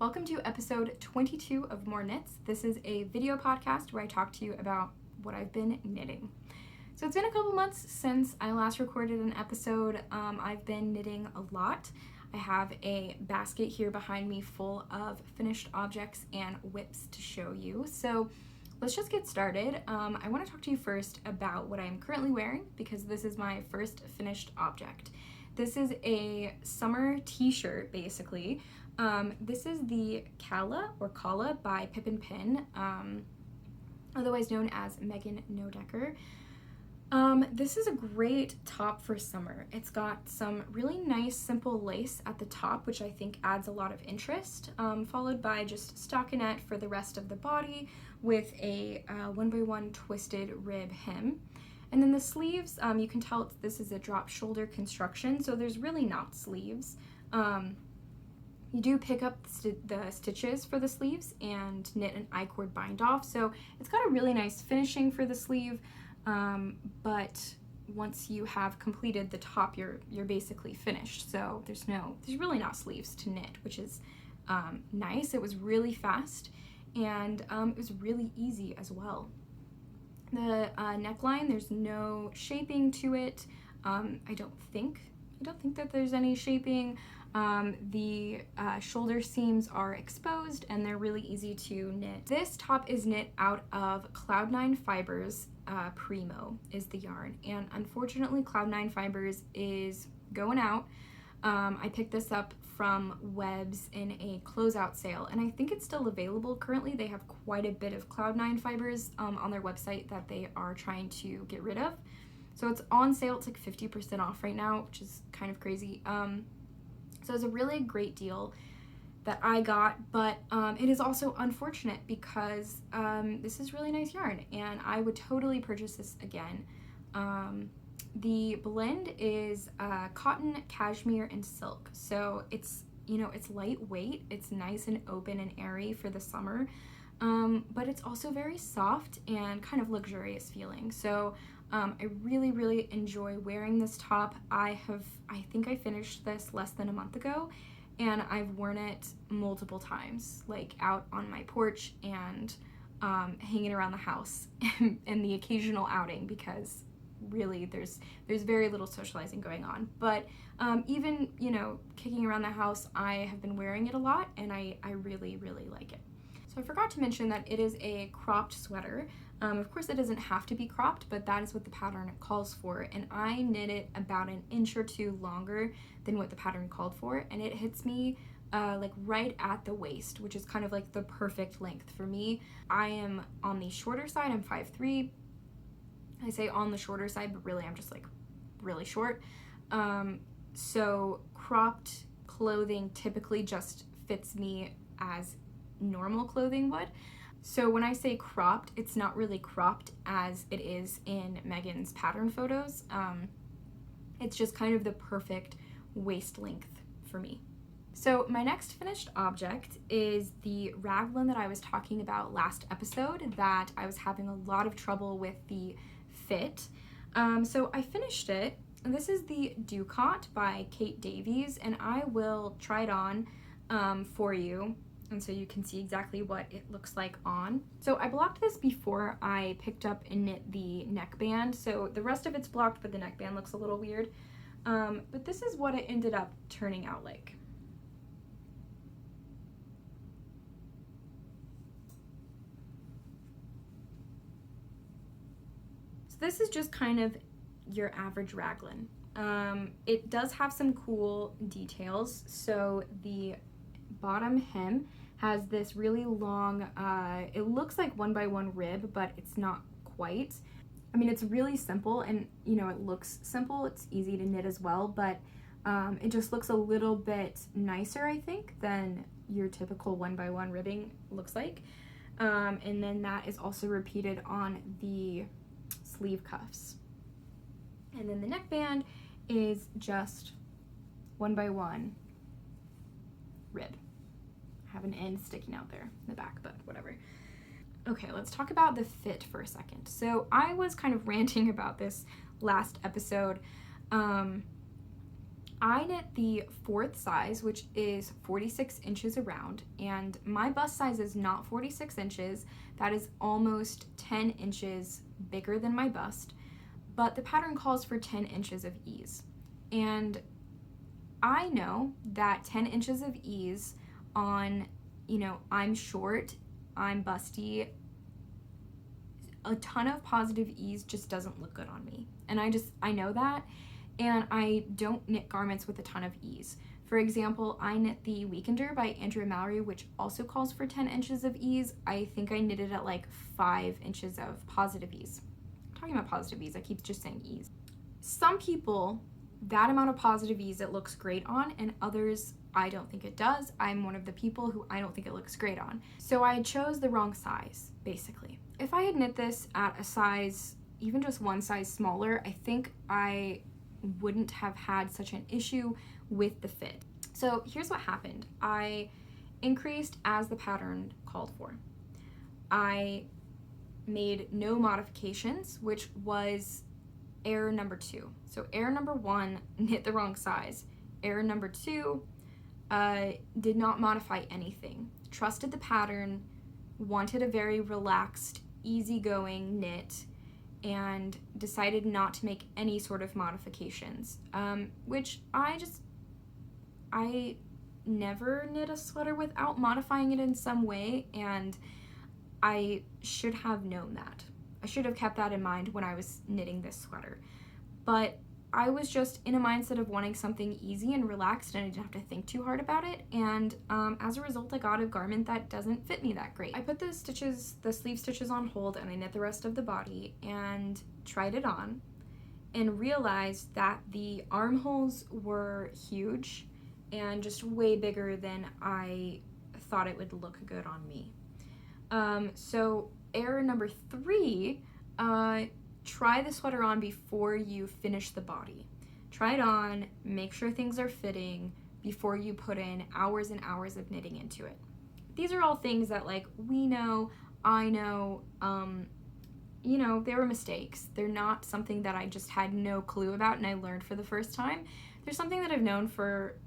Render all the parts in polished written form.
Welcome to episode 22 of More Knits. This is a video podcast where I talk to you about what I've been knitting. So it's been a couple months since I last recorded an episode. I've been knitting a lot. I have a basket here behind me full of finished objects and whips to show you. So let's just get started. I want to talk to you first about what I am currently wearing because this is my first finished object. This is a summer t-shirt basically. This is the Kala by Pip and Pin, otherwise known as Megan Nodecker. This is a great top for summer. It's got some really nice simple lace at the top, which I think adds a lot of interest, followed by just stockinette for the rest of the body with a 1x1 twisted rib hem. And then the sleeves, you can tell this is a drop shoulder construction, so there's really not sleeves. You do pick up the stitches for the sleeves and knit an I-cord bind off, so it's got a really nice finishing for the sleeve, but once you have completed the top, you're basically finished. So there's really not sleeves to knit, which is nice. It was really fast, and it was really easy as well. The neckline, there's no shaping to it. I don't think that there's any shaping. The shoulder seams are exposed and they're really easy to knit. This top is knit out of Cloud9 Fibers. Primo is the yarn, and unfortunately Cloud9 Fibers is going out. I picked this up from Webs in a closeout sale, and I think it's still available currently. They have quite a bit of Cloud9 Fibers on their website that they are trying to get rid of. So it's on sale. It's like 50% off right now, which is kind of crazy. So it's a really great deal that I got, but it is also unfortunate because this is really nice yarn and I would totally purchase this again. The blend is cotton, cashmere, and silk. So it's lightweight, it's nice and open and airy for the summer, but it's also very soft and kind of luxurious feeling. So I really enjoy wearing this top. I think I finished this less than a month ago, and I've worn it multiple times, like out on my porch and hanging around the house and the occasional outing, because really there's very little socializing going on. But even kicking around the house, I have been wearing it a lot, and I really like it. So I forgot to mention that it is a cropped sweater. Of course it doesn't have to be cropped, but that is what the pattern calls for, and I knit it about an inch or two longer than what the pattern called for, and it hits me like right at the waist, which is kind of like the perfect length for me. I am on the shorter side. I'm 5'3". I say on the shorter side, but really I'm just like really short. So cropped clothing typically just fits me as normal clothing would. So when I say cropped, it's not really cropped as it is in Megan's pattern photos. It's just kind of the perfect waist length for me. So my next finished object is the Raglan that I was talking about last episode that I was having a lot of trouble with the fit. So I finished it, and this is the Doocot by Davies, and I will try it on for you, and so you can see exactly what it looks like on. So I blocked this before I picked up and knit the neckband, so the rest of it's blocked, but the neckband looks a little weird. But this is what it ended up turning out like. So this is just kind of your average Raglan. It does have some cool details. So the bottom hem has this really long, it looks like 1x1 rib, but it's not quite. I mean, it's really simple, and it looks simple, it's easy to knit as well, but it just looks a little bit nicer, I think, than your typical 1x1 ribbing looks like. And then that is also repeated on the sleeve cuffs. And then the neckband is just 1x1 rib. I have an end sticking out there in the back, but whatever. Okay, let's talk about the fit for a second. So I was kind of ranting about this last episode. I knit the 4th size, which is 46 inches around, and my bust size is not 46 inches. That is almost 10 inches bigger than my bust, but the pattern calls for 10 inches of ease. And I know that 10 inches of ease on, I'm short, I'm busty, a ton of positive ease just doesn't look good on me. And I know that. And I don't knit garments with a ton of ease. For example, I knit the Weekender by Andrea Mallory, which also calls for 10 inches of ease. I think I knitted at like 5 inches of positive ease. I'm talking about positive ease, I keep just saying ease. Some people, that amount of positive ease it looks great on, and others, I don't think it does. I'm one of the people who I don't think it looks great on. So I chose the wrong size, basically. If I had knit this at a size, even just one size smaller, I think I wouldn't have had such an issue with the fit. So here's what happened. I increased as the pattern called for. I made no modifications, which was error number 2. So error number 1, knit the wrong size. Error number 2, did not modify anything. Trusted the pattern, wanted a very relaxed, easygoing knit, and decided not to make any sort of modifications, which I never knit a sweater without modifying it in some way, and I should have known that. I should have kept that in mind when I was knitting this sweater. But I was just in a mindset of wanting something easy and relaxed, and I didn't have to think too hard about it, and as a result I got a garment that doesn't fit me that great. I put the sleeve stitches on hold, and I knit the rest of the body and tried it on and realized that the armholes were huge and just way bigger than I thought it would look good on me. So error number 3, try the sweater on before you finish the body. Try it on, make sure things are fitting before you put in hours and hours of knitting into it. These are all things that we know, I know, they were mistakes. They're not something that I just had no clue about and I learned for the first time. They're something that I've known for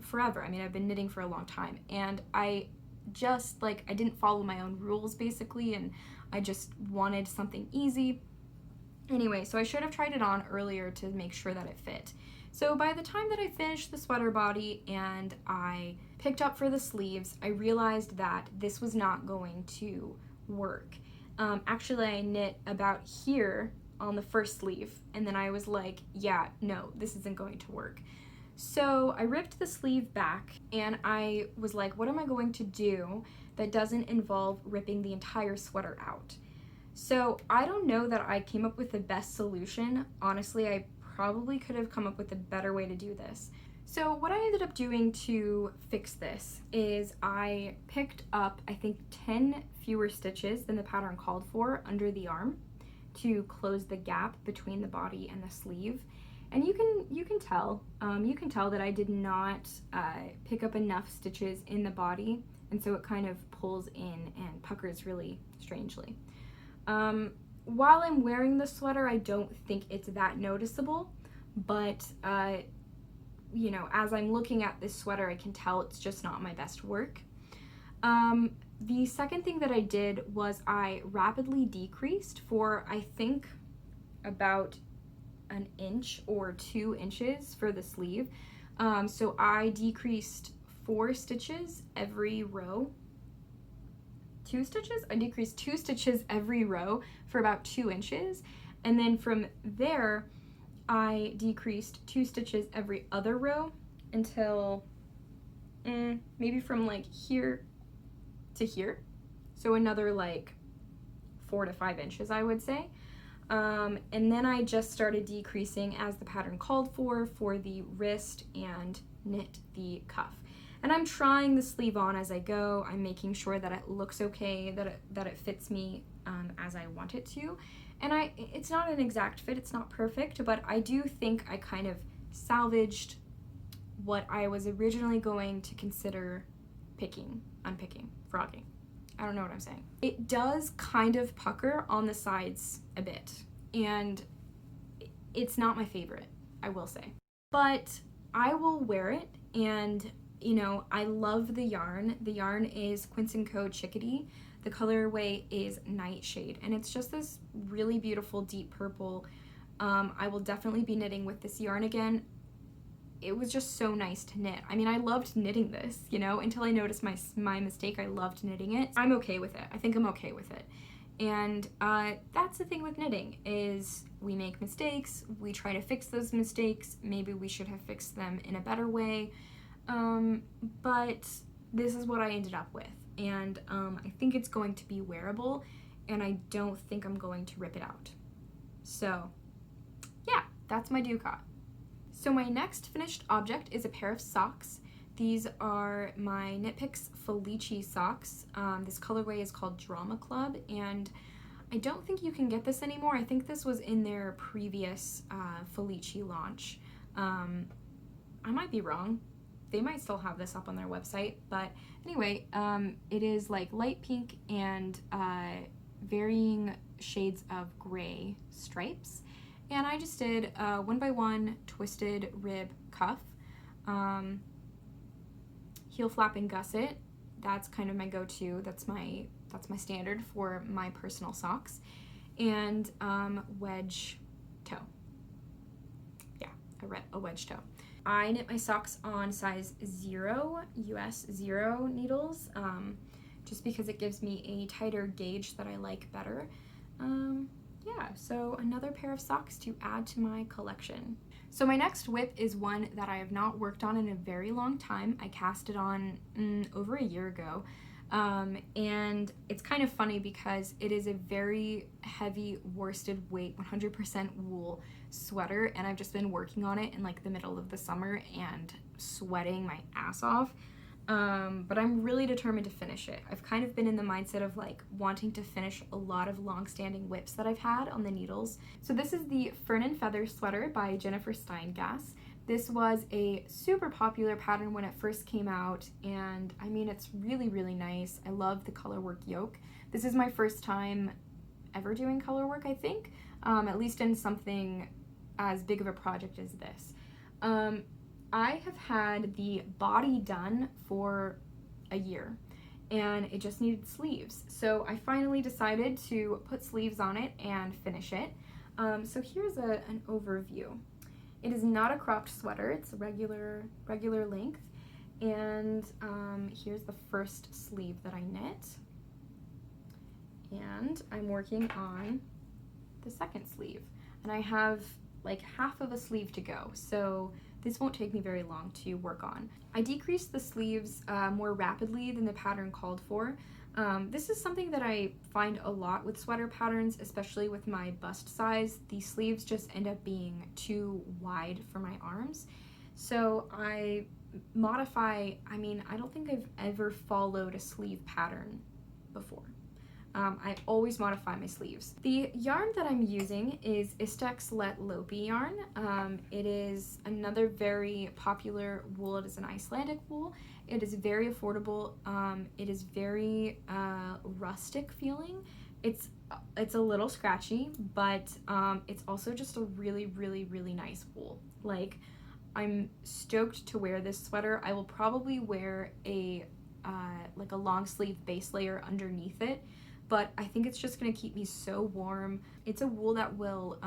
forever. I mean, I've been knitting for a long time, and I just I didn't follow my own rules basically, and I just wanted something easy. Anyway, so I should have tried it on earlier to make sure that it fit. So by the time that I finished the sweater body and I picked up for the sleeves, I realized that this was not going to work. Actually, I knit about here on the first sleeve, and then I was like, yeah, no, this isn't going to work. So I ripped the sleeve back, and I was like, what am I going to do that doesn't involve ripping the entire sweater out? So I don't know that I came up with the best solution. Honestly, I probably could have come up with a better way to do this. So what I ended up doing to fix this is I picked up, I think, 10 fewer stitches than the pattern called for under the arm to close the gap between the body and the sleeve. And you can tell that I did not pick up enough stitches in the body, and so it kind of pulls in and puckers really strangely. While I'm wearing the sweater, I don't think it's that noticeable, but as I'm looking at this sweater, I can tell it's just not my best work. The second thing that I did was I rapidly decreased for, I think, about an inch or 2 inches for the sleeve. So I decreased 4 stitches every row. 2 stitches? I decreased 2 stitches every row for about 2 inches. And then from there, I decreased 2 stitches every other row until maybe from here to here. So another 4 to 5 inches, I would say. And then I just started decreasing as the pattern called for the wrist and knit the cuff. And I'm trying the sleeve on as I go. I'm making sure that it looks okay, that it fits me as I want it to. And it's not an exact fit, it's not perfect, but I do think I kind of salvaged what I was originally going to consider unpicking, frogging. I don't know what I'm saying. It does kind of pucker on the sides a bit, and it's not my favorite, I will say. But I will wear it, and you know, I love the yarn. The yarn is Quince & Co. Chickadee. The colorway is Nightshade, and it's just this really beautiful deep purple. I will definitely be knitting with this yarn again. It was just so nice to knit. I mean, I loved knitting this, you know, until I noticed my mistake. I loved knitting it. I'm okay with it. I think I'm okay with it. And that's the thing with knitting, is we make mistakes, we try to fix those mistakes, maybe we should have fixed them in a better way, but this is what I ended up with, and I think it's going to be wearable, and I don't think I'm going to rip it out. So yeah, that's my Doocot. So my next finished object is a pair of socks. These are my Knit Picks Felici socks. This colorway is called Drama Club, and I don't think you can get this anymore. I think this was in their previous Felici launch. I might be wrong. They might still have this up on their website, but anyway, it is like light pink and varying shades of gray stripes. And I just did a 1x1 twisted rib cuff. Heel flap and gusset, that's kind of my go-to. That's my standard for my personal socks. And wedge toe. Yeah, a wedge toe. I knit my socks on size 0, US 0 needles, just because it gives me a tighter gauge that I like better. Yeah, so another pair of socks to add to my collection. So my next whip is one that I have not worked on in a very long time. I cast it on over a year ago, and it's kind of funny because it is a very heavy worsted weight, 100% wool sweater, and I've just been working on it in like the middle of the summer and sweating my ass off. But I'm really determined to finish it. I've kind of been in the mindset of like wanting to finish a lot of long-standing whips that I've had on the needles. So this is the Fern and Feather sweater by Jennifer Steingass. This was a super popular pattern when it first came out, and I mean, it's really, really nice. I love the colorwork yoke. This is my first time ever doing colorwork, I think, at least in something as big of a project as this. I have had the body done for a year, and it just needed sleeves. So I finally decided to put sleeves on it and finish it. So here's an overview. It is not a cropped sweater, it's a regular length. And here's the first sleeve that I knit. And I'm working on the second sleeve. And I have like half of a sleeve to go. So this won't take me very long to work on. I decreased the sleeves more rapidly than the pattern called for. This is something that I find a lot with sweater patterns, especially with my bust size. The sleeves just end up being too wide for my arms. So I modify, I mean, I don't think I've ever followed a sleeve pattern before. I always modify my sleeves. The yarn that I'm using is Istex Lettlopi yarn. It is another very popular wool. It is an Icelandic wool. It is very affordable. It is very rustic feeling. It's a little scratchy, but it's also just a really, really, really nice wool. Like, I'm stoked to wear this sweater. I will probably wear a like a long sleeve base layer underneath it, but I think it's just gonna keep me so warm. It's a wool that will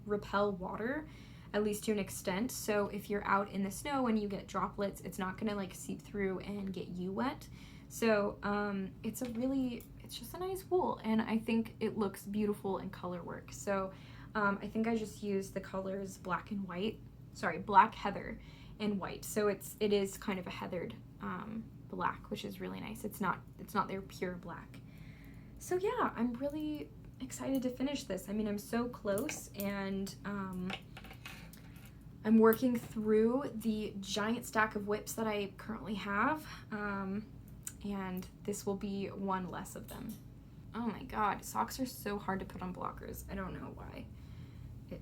repel water, at least to an extent, so if you're out in the snow and you get droplets, it's not gonna like seep through and get you wet. So it's just a nice wool, and I think it looks beautiful in color work. So I think I just used the colors black, heather, and white. So it is kind of a heathered black, which is really nice. It's not their pure black. So yeah, I'm really excited to finish this. I mean, I'm so close, and I'm working through the giant stack of whips that I currently have, and this will be one less of them. Oh my god, socks are so hard to put on blockers. I don't know why.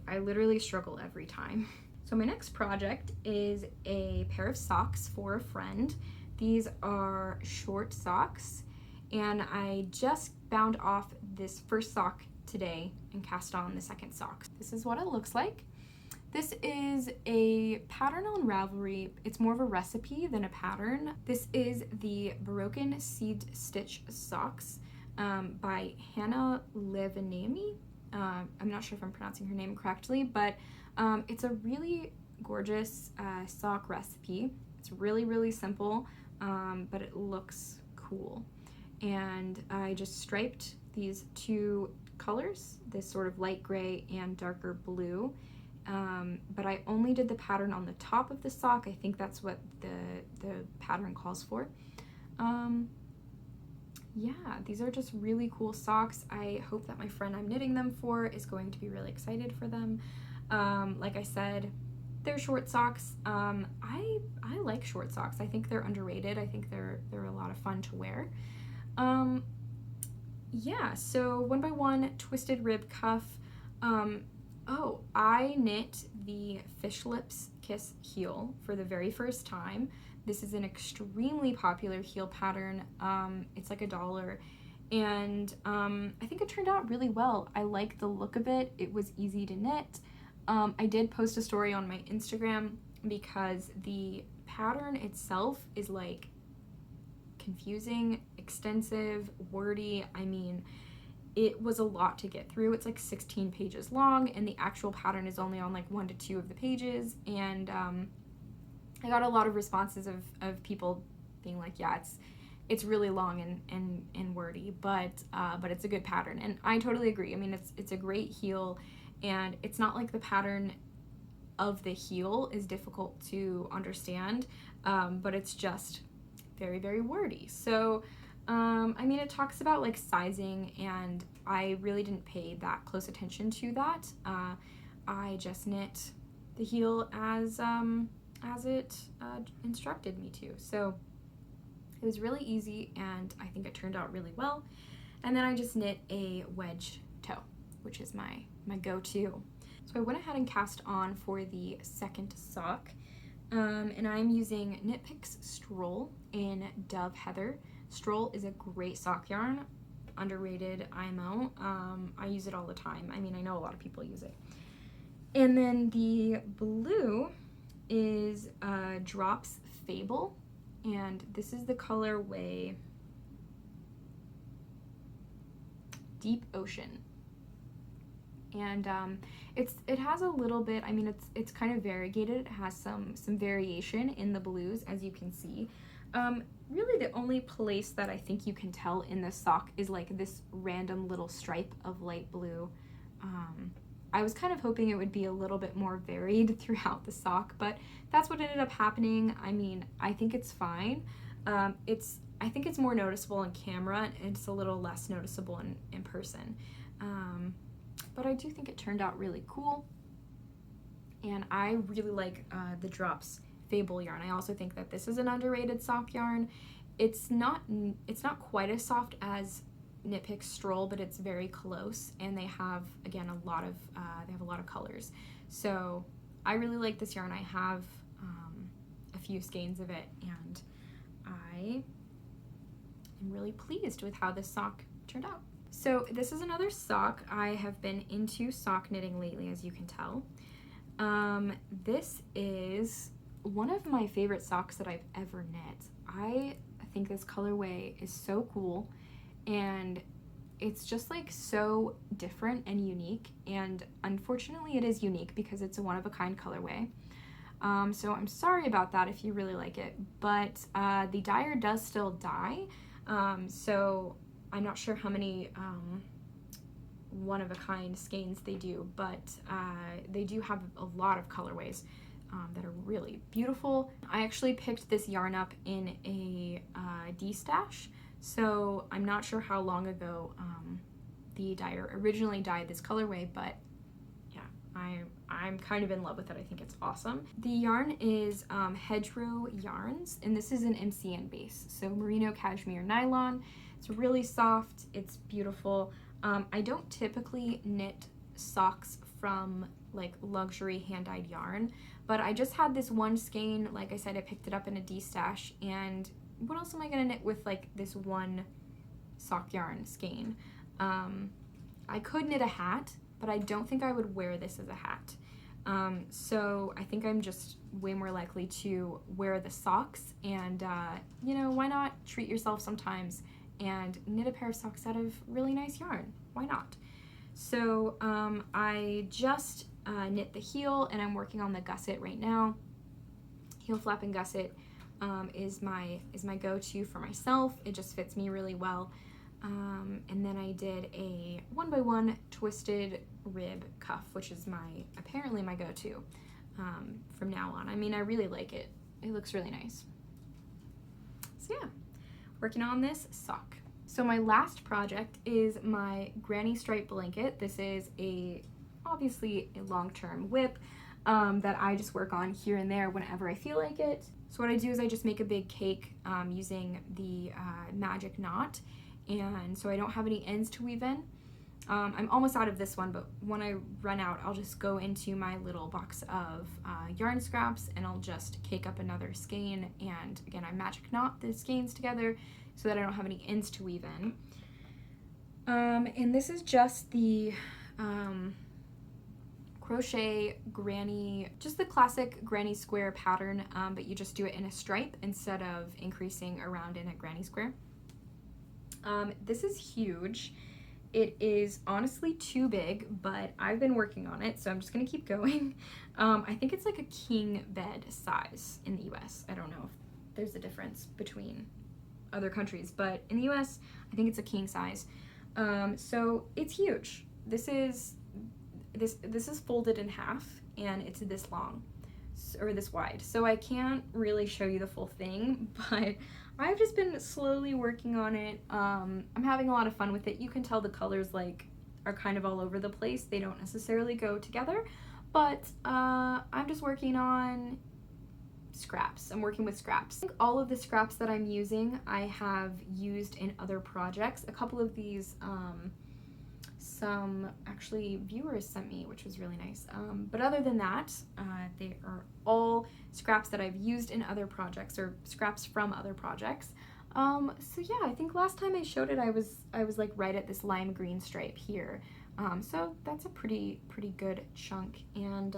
I literally struggle every time. So my next project is a pair of socks for a friend. These are short socks, and I just bound off this first sock today and cast on the second sock. This is what it looks like. This is a pattern on Ravelry. It's more of a recipe than a pattern. This is the Broken Seed Stitch Socks by Hanna Leväniemi. I'm not sure if I'm pronouncing her name correctly, but it's a really gorgeous sock recipe. It's really, really simple, but it looks cool. And I just striped these two colors, this sort of light gray and darker blue. But I only did the pattern on the top of the sock. I think that's what the pattern calls for. Yeah, these are just really cool socks. I hope that my friend I'm knitting them for is going to be really excited for them. Like I said, they're short socks. I like short socks. I think they're underrated. I think they're a lot of fun to wear. Yeah, so 1 by 1 twisted rib cuff. Oh, I knit the Fish Lips Kiss heel for the very first time. This is an extremely popular heel pattern. It's like $1, and I think it turned out really well. I like the look of it. It was easy to knit. I did post a story on my Instagram because the pattern itself is like confusing, extensive, wordy. I mean, it was a lot to get through. It's like 16 pages long, and the actual pattern is only on like 1 to 2 of the pages. And I got a lot of responses of people being like, yeah, it's really long and wordy, but it's a good pattern. And I totally agree. I mean, it's a great heel, and it's not like the pattern of the heel is difficult to understand, but it's just very, very wordy. So I mean, it talks about like sizing, and I really didn't pay that close attention to that. I just knit the heel as it instructed me to. So it was really easy, and I think it turned out really well. And then I just knit a wedge toe, which is my go-to. So I went ahead and cast on for the second sock, and I'm using Knit Picks Stroll in Dove Heather. Stroll is a great sock yarn, underrated IMO. I use it all the time. I mean, I know a lot of people use it. And then the blue is Drops Fabel, and this is the colorway Deep Ocean. And it has a little bit, I mean, it's kind of variegated. It has some variation in the blues, as you can see. Really the only place that I think you can tell in this sock is like this random little stripe of light blue. I was kind of hoping it would be a little bit more varied throughout the sock, but that's what ended up happening. I mean, I think it's fine. I think it's more noticeable on camera, and it's a little less noticeable in person. But I do think it turned out really cool, and I really like the Drops Fable yarn. I also think that this is an underrated sock yarn. It's not quite as soft as Knit Picks Stroll, but it's very close, and they have, again, a lot of colors. So I really like this yarn. I have a few skeins of it, and I am really pleased with how this sock turned out. So this is another sock. I have been into sock knitting lately, as you can tell. This is one of my favorite socks that I've ever knit. I think this colorway is so cool, and it's just like so different and unique, and unfortunately it is unique because it's a one-of-a-kind colorway. So I'm sorry about that if you really like it, but the dyer does still dye, so I'm not sure how many one-of-a-kind skeins they do, but they do have a lot of colorways that are really beautiful. I actually picked this yarn up in a D-stash, so I'm not sure how long ago the dyer originally dyed this colorway, but yeah, I'm kind of in love with it. I think it's awesome. The yarn is Hedgerow Yarns, and this is an MCN base, so merino cashmere nylon. It's really soft, it's beautiful. I don't typically knit socks from like luxury hand-dyed yarn, but I just had this one skein. Like I said, I picked it up in a D-stash, and what else am I gonna knit with like this one sock yarn skein? I could knit a hat, but I don't think I would wear this as a hat. So I think I'm just way more likely to wear the socks, and you know, why not treat yourself sometimes and knit a pair of socks out of really nice yarn? Why not? So I just knit the heel, and I'm working on the gusset right now. Heel flap and gusset is my go-to for myself. It just fits me really well. And then I did a 1x1 twisted rib cuff, which is apparently my go-to from now on. I mean, I really like it. It looks really nice. So yeah, working on this sock. So my last project is my granny stripe blanket. This is obviously a long-term whip that I just work on here and there whenever I feel like it. So what I do is I just make a big cake using the magic knot, and so I don't have any ends to weave in. I'm almost out of this one, but when I run out, I'll just go into my little box of yarn scraps, and I'll just cake up another skein, and again, I magic knot the skeins together so that I don't have any ends to weave in. And this is just the crochet granny, just the classic granny square pattern, but you just do it in a stripe instead of increasing around in a granny square. This is huge. It is honestly too big, but I've been working on it, so I'm just gonna keep going. I think it's like a king bed size in the US. I don't know if there's a difference between other countries, but in the US, I think it's a king size. So it's huge. This is folded in half, and it's this long, or this wide. So I can't really show you the full thing, but I've just been slowly working on it. I'm having a lot of fun with it. You can tell the colors are kind of all over the place. They don't necessarily go together, but I'm just working on scraps. I'm working with scraps. I think all of the scraps that I'm using, I have used in other projects. A couple of these, some actually viewers sent me, which was really nice. But other than that, they are all scraps that I've used in other projects, or scraps from other projects. So yeah, I think last time I showed it, I was like right at this lime green stripe here. So that's a pretty good chunk, and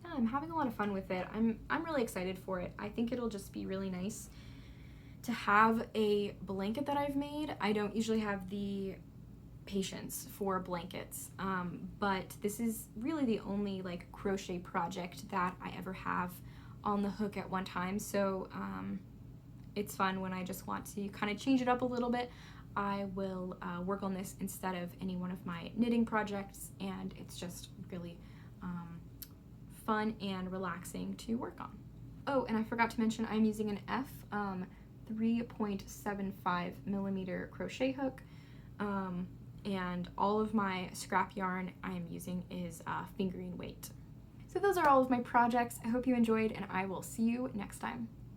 yeah, I'm having a lot of fun with it. I'm really excited for it. I think it'll just be really nice to have a blanket that I've made. I don't usually have the patience for blankets, but this is really the only like crochet project that I ever have on the hook at one time. So it's fun when I just want to kind of change it up a little bit. I will work on this instead of any one of my knitting projects, and it's just really fun and relaxing to work on. Oh, and I forgot to mention I'm using an F 3.75 millimeter crochet hook, and all of my scrap yarn I am using is fingering weight. So those are all of my projects. I hope you enjoyed, and I will see you next time.